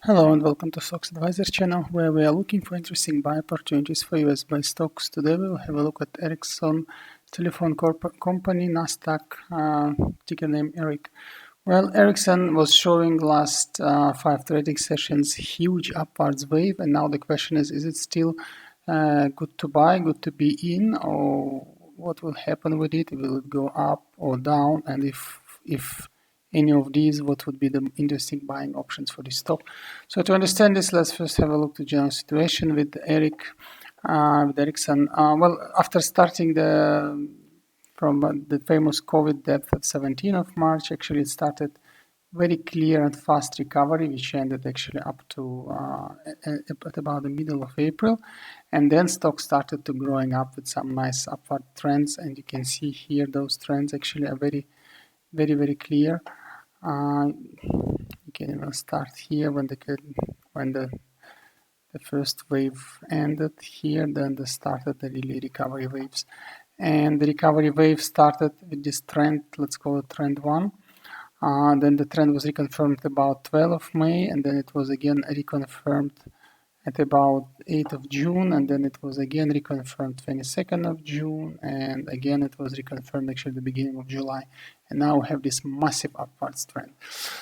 Hello and welcome to Stocks Advisor channel, where we are looking for interesting buy opportunities for US buy stocks. Today we will have a look at Ericsson telephone company, NASDAQ, ticker name ERIC. Well, Ericsson was showing last 5 trading sessions huge upwards wave, and now the question is it still good to buy, good to be in, or what will happen with it? Will it go up or down? And if any of these, what would be the interesting buying options for this stock? So to understand this, let's first have a look to general situation with Ericsson. Well, after starting from the famous COVID depth at 17th of March, actually it started very clear and fast recovery, which ended actually up to at about the middle of April, and then stock started to growing up with some nice upward trends, and you can see here those trends actually are very clear. You can even start here when the first wave ended here, then they started the really recovery waves, and the recovery wave started with this trend, let's call it trend 1. Then the trend was reconfirmed about 12th of May, and then it was again reconfirmed at about 8th of June, and then it was again reconfirmed 22nd of June, and again it was reconfirmed actually the beginning of July, and now we have this massive upwards trend.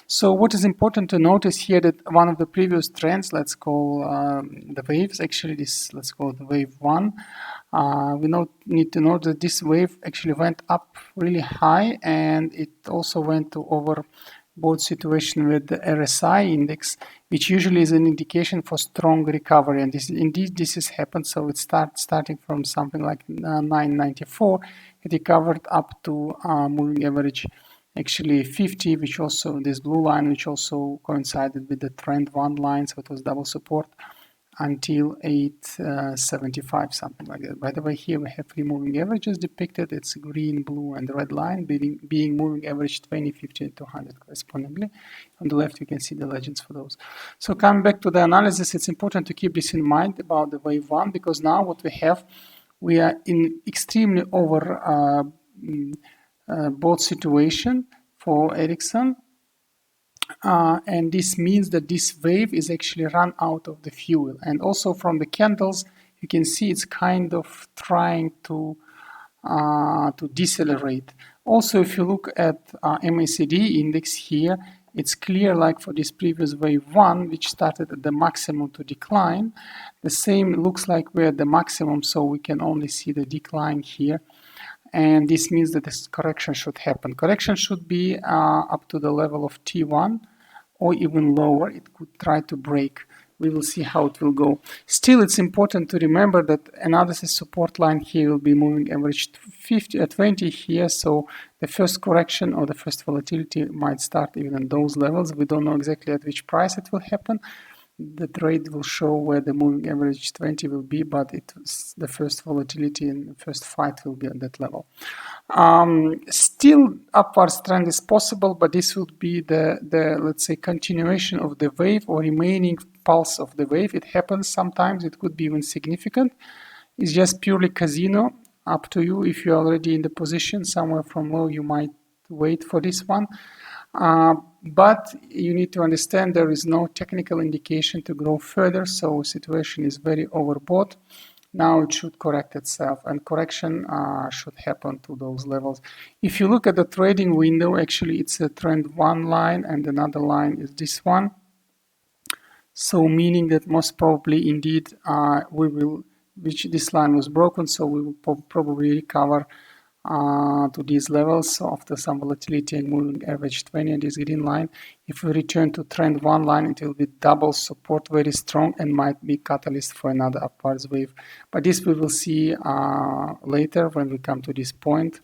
So what is important to notice here, that one of the previous trends, let's call the waves, actually this, let's call it wave 1, we need to note that this wave actually went up really high, and it also went to overbought situation with the RSI index, which usually is an indication for strong recovery, and this has happened. So it starting from something like 994, it recovered up to moving average actually 50, which also this blue line, which also coincided with the trend 1 line, so it was double support until 875, something like that. By the way, here we have 3 moving averages depicted. It's green, blue, and red line, being moving average 20, 50, and 200 correspondingly. On the left, you can see the legends for those. So coming back to the analysis, it's important to keep this in mind about the wave 1, because now what we are in extremely overbought situation for Ericsson. And this means that this wave is actually run out of the fuel, and also from the candles you can see it's kind of trying to decelerate. Also, if you look at MACD index here, it's clear, like for this previous wave 1, which started at the maximum to decline, the same looks like we're at the maximum, so we can only see the decline here. And this means that this correction should happen. Correction should be up to the level of T1 or even lower. It could try to break. We will see how it will go. Still, it's important to remember that another support line here will be moving average 20 here. So the first correction or the first volatility might start even at those levels. We don't know exactly at which price it will happen. The trade will show where the moving average 20 will be, but the first volatility and the first fight will be at that level. Still, upwards trend is possible, but this would be the let's say continuation of the wave or remaining pulse of the wave. It happens sometimes. It could be even significant. It's just purely casino. Up to you. If you're already in the position somewhere from low, you might wait for this one. But you need to understand there is no technical indication to grow further, so situation is very overbought. Now it should correct itself, and correction should happen to those levels. If you look at the trading window, actually it's a trend 1 line, and another line is this one. So meaning that most probably indeed this line was broken, so we will probably recover to these levels. So after some volatility and moving average 20 and this green line, if we return to trend 1 line, it will be double support, very strong, and might be catalyst for another upwards wave. But this we will see later when we come to this point.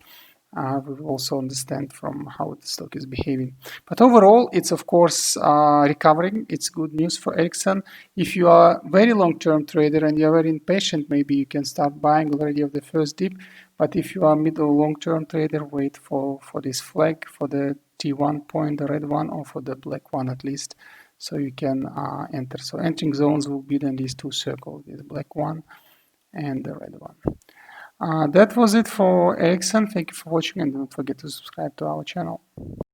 We will also understand from how the stock is behaving. But overall, it's of course recovering. It's good news for Ericsson. If you are a very long-term trader and you are very impatient, maybe you can start buying already of the first dip. But if you are middle long-term trader, wait for this flag, for the T1 point, the red one, or for the black one at least, so you can enter. So entering zones will be then these 2 circles, the black one and the red one. That was it for Ericsson. Thank you for watching, and don't forget to subscribe to our channel.